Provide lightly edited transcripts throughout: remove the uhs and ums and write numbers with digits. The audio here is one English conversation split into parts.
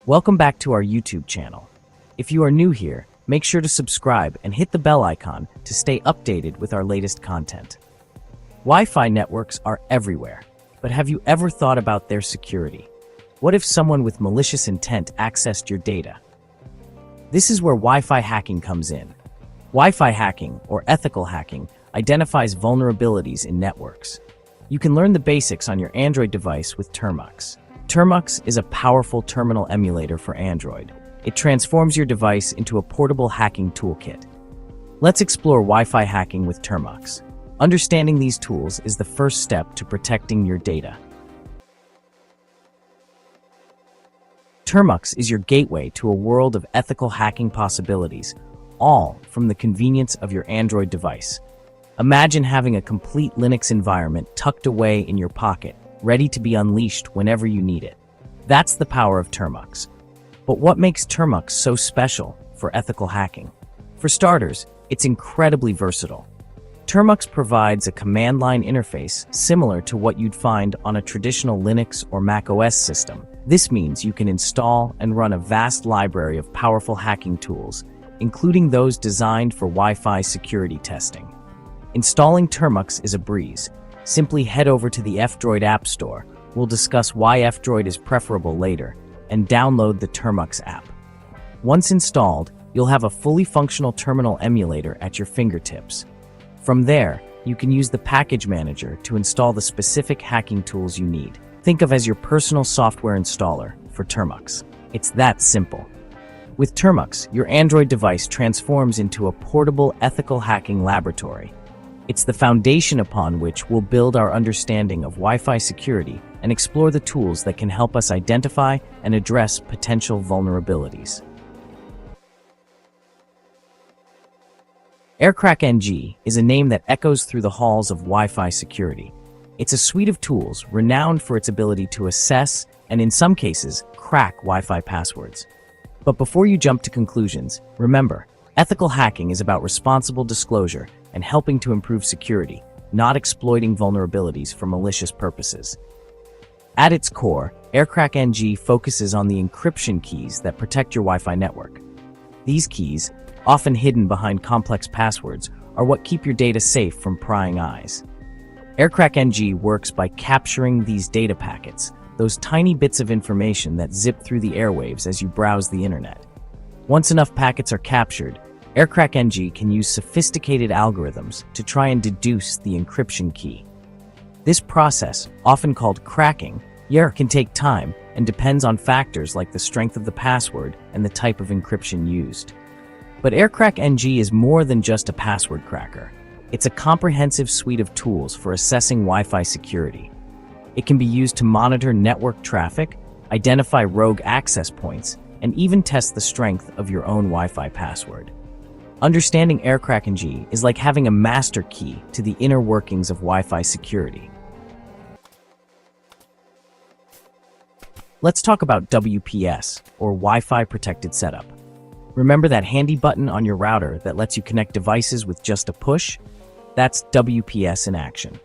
Welcome back to our YouTube channel. If you are new here, make sure to subscribe and hit the bell icon to stay updated with our latest content. Wi-Fi networks are everywhere, but have you ever thought about their security? What if someone with malicious intent accessed your data? This is where Wi-Fi hacking comes in. Wi-Fi hacking, or ethical hacking, identifies vulnerabilities in networks. You can learn the basics on your Android device with Termux. Termux is a powerful terminal emulator for Android. It transforms your device into a portable hacking toolkit. Let's explore Wi-Fi hacking with Termux. Understanding these tools is the first step to protecting your data. Termux is your gateway to a world of ethical hacking possibilities, all from the convenience of your Android device. Imagine having a complete Linux environment tucked away in your pocket, ready to be unleashed whenever you need it. That's the power of Termux. But what makes Termux so special for ethical hacking? For starters, it's incredibly versatile. Termux provides a command line interface similar to what you'd find on a traditional Linux or Mac OS system. This means you can install and run a vast library of powerful hacking tools, including those designed for Wi-Fi security testing. Installing Termux is a breeze. Simply head over to the F-Droid App Store. We'll discuss why F-Droid is preferable later, and download the Termux app. Once installed, you'll have a fully functional terminal emulator at your fingertips. From there, you can use the package manager to install the specific hacking tools you need. Think of as your personal software installer for Termux. It's that simple. With Termux, your Android device transforms into a portable ethical hacking laboratory. It's the foundation upon which we'll build our understanding of Wi-Fi security and explore the tools that can help us identify and address potential vulnerabilities. Aircrack-ng is a name that echoes through the halls of Wi-Fi security. It's a suite of tools renowned for its ability to assess and, in some cases, crack Wi-Fi passwords. But before you jump to conclusions, remember, ethical hacking is about responsible disclosure and helping to improve security, not exploiting vulnerabilities for malicious purposes. At its core, Aircrack-ng focuses on the encryption keys that protect your Wi-Fi network. These keys, often hidden behind complex passwords, are what keep your data safe from prying eyes. Aircrack-ng works by capturing these data packets, those tiny bits of information that zip through the airwaves as you browse the internet. Once enough packets are captured, Aircrack-ng can use sophisticated algorithms to try and deduce the encryption key. This process, often called cracking, can take time and depends on factors like the strength of the password and the type of encryption used. But Aircrack-ng is more than just a password cracker. It's a comprehensive suite of tools for assessing Wi-Fi security. It can be used to monitor network traffic, identify rogue access points, and even test the strength of your own Wi-Fi password. Understanding Aircrack-ng is like having a master key to the inner workings of Wi-Fi security. Let's talk about WPS, or Wi-Fi Protected Setup. Remember that handy button on your router that lets you connect devices with just a push? That's WPS in action.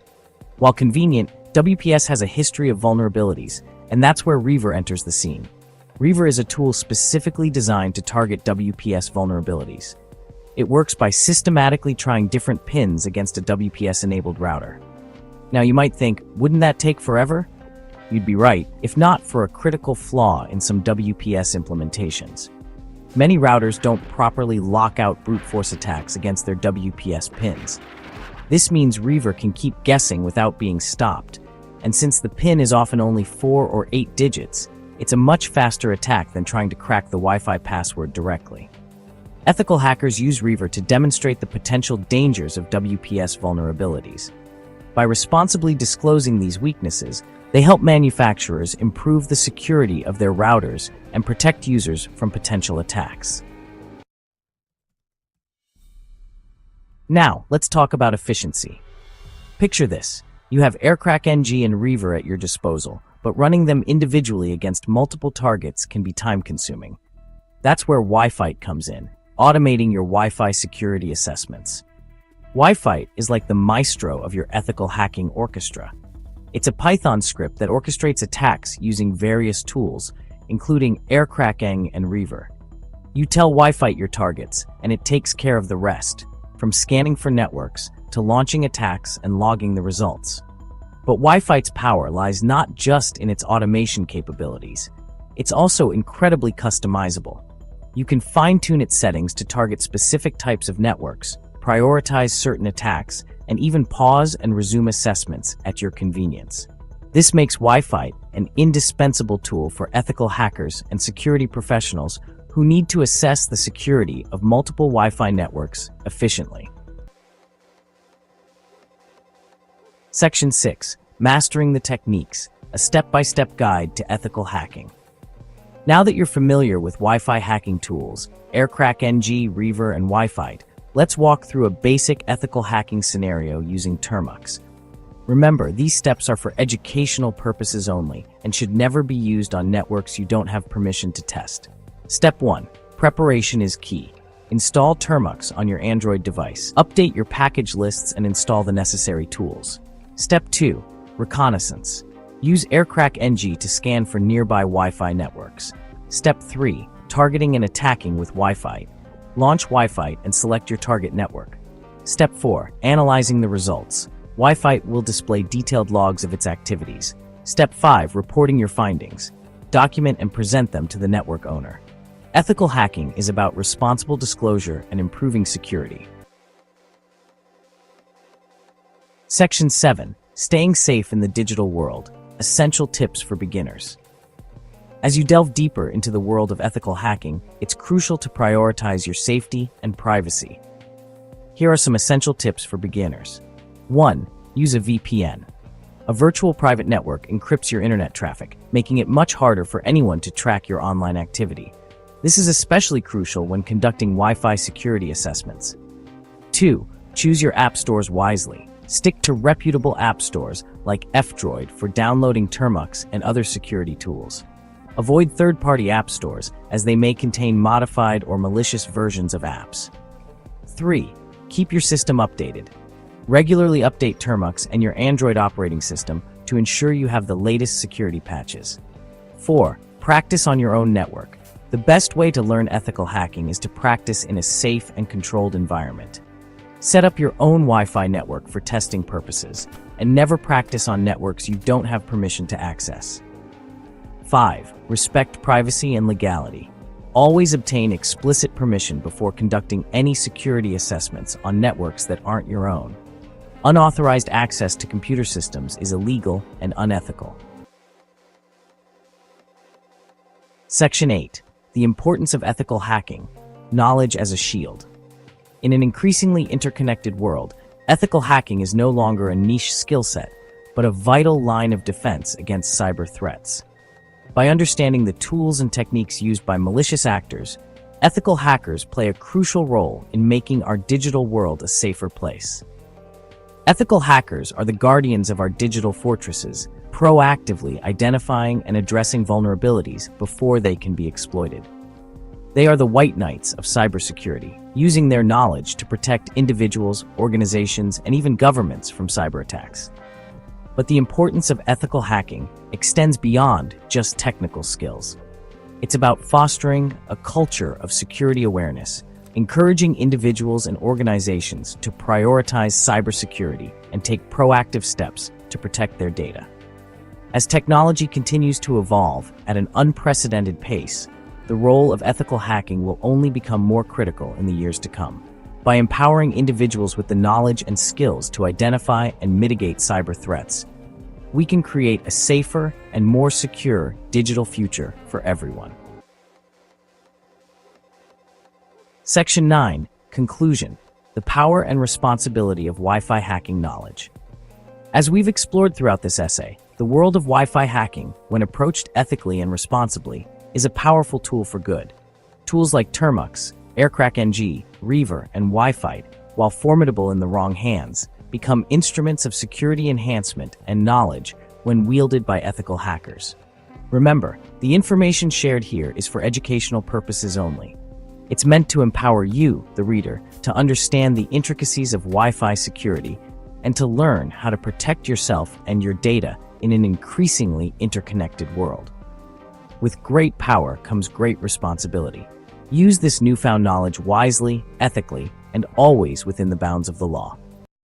While convenient, WPS has a history of vulnerabilities, and that's where Reaver enters the scene. Reaver is a tool specifically designed to target WPS vulnerabilities. It works by systematically trying different pins against a WPS-enabled router. Now you might think, wouldn't that take forever? You'd be right, if not for a critical flaw in some WPS implementations. Many routers don't properly lock out brute force attacks against their WPS pins. This means Reaver can keep guessing without being stopped, and since the pin is often only 4 or 8 digits, it's a much faster attack than trying to crack the Wi-Fi password directly. Ethical hackers use Reaver to demonstrate the potential dangers of WPS vulnerabilities. By responsibly disclosing these weaknesses, they help manufacturers improve the security of their routers and protect users from potential attacks. Now, let's talk about efficiency. Picture this. You have Aircrack-ng and Reaver at your disposal, but running them individually against multiple targets can be time-consuming. That's where Wifite comes in, automating your Wi-Fi security assessments. Wifite is like the maestro of your ethical hacking orchestra. It's a Python script that orchestrates attacks using various tools, including Aircrack-ng and Reaver. You tell Wifite your targets, and it takes care of the rest, from scanning for networks to launching attacks and logging the results. But Wifite's power lies not just in its automation capabilities. It's also incredibly customizable. You can fine-tune its settings to target specific types of networks, prioritize certain attacks, and even pause and resume assessments at your convenience. This makes Wifite an indispensable tool for ethical hackers and security professionals who need to assess the security of multiple Wi-Fi networks efficiently. Section 6. Mastering the Techniques, a step-by-step guide to ethical hacking. Now that you're familiar with Wi-Fi hacking tools, Aircrack-ng, Reaver, and Wifite, let's walk through a basic ethical hacking scenario using Termux. Remember, these steps are for educational purposes only and should never be used on networks you don't have permission to test. Step 1. Preparation is key. Install Termux on your Android device. Update your package lists and install the necessary tools. Step 2. Reconnaissance. Use Aircrack-ng to scan for nearby Wi-Fi networks. Step 3. Targeting and attacking with Wifite. Launch Wifite and select your target network. Step 4. Analyzing the results. Wifite will display detailed logs of its activities. Step 5. Reporting your findings. Document and present them to the network owner. Ethical hacking is about responsible disclosure and improving security. Section 7. Staying safe in the digital world. Essential tips for beginners. As you delve deeper into the world of ethical hacking, it's crucial to prioritize your safety and privacy. Here are some essential tips for beginners. 1. Use a VPN. A virtual private network encrypts your internet traffic, making it much harder for anyone to track your online activity. This is especially crucial when conducting Wi-Fi security assessments. 2. Choose your app stores wisely. Stick to reputable app stores like F-Droid for downloading Termux and other security tools. Avoid third-party app stores as they may contain modified or malicious versions of apps. 3. Keep your system updated. Regularly update Termux and your Android operating system to ensure you have the latest security patches. 4. Practice on your own network. The best way to learn ethical hacking is to practice in a safe and controlled environment. Set up your own Wi-Fi network for testing purposes, and never practice on networks you don't have permission to access. 5. Respect privacy and legality. Always obtain explicit permission before conducting any security assessments on networks that aren't your own. Unauthorized access to computer systems is illegal and unethical. Section 8. The importance of ethical hacking. Knowledge as a shield. In an increasingly interconnected world, ethical hacking is no longer a niche skill set, but a vital line of defense against cyber threats. By understanding the tools and techniques used by malicious actors, ethical hackers play a crucial role in making our digital world a safer place. Ethical hackers are the guardians of our digital fortresses, proactively identifying and addressing vulnerabilities before they can be exploited. They are the white knights of cybersecurity, using their knowledge to protect individuals, organizations, and even governments from cyber attacks. But the importance of ethical hacking extends beyond just technical skills. It's about fostering a culture of security awareness, encouraging individuals and organizations to prioritize cybersecurity and take proactive steps to protect their data. As technology continues to evolve at an unprecedented pace, the role of ethical hacking will only become more critical in the years to come. By empowering individuals with the knowledge and skills to identify and mitigate cyber threats, we can create a safer and more secure digital future for everyone. Section 9. Conclusion. The power and responsibility of Wi-Fi hacking knowledge. As we've explored throughout this essay, the world of Wi-Fi hacking, when approached ethically and responsibly, is a powerful tool for good. Tools like Termux, Aircrack-ng, Reaver, and Wifite, while formidable in the wrong hands, become instruments of security enhancement and knowledge when wielded by ethical hackers. Remember, the information shared here is for educational purposes only. It's meant to empower you, the reader, to understand the intricacies of Wi-Fi security and to learn how to protect yourself and your data in an increasingly interconnected world. With great power comes great responsibility. Use this newfound knowledge wisely, ethically, and always within the bounds of the law.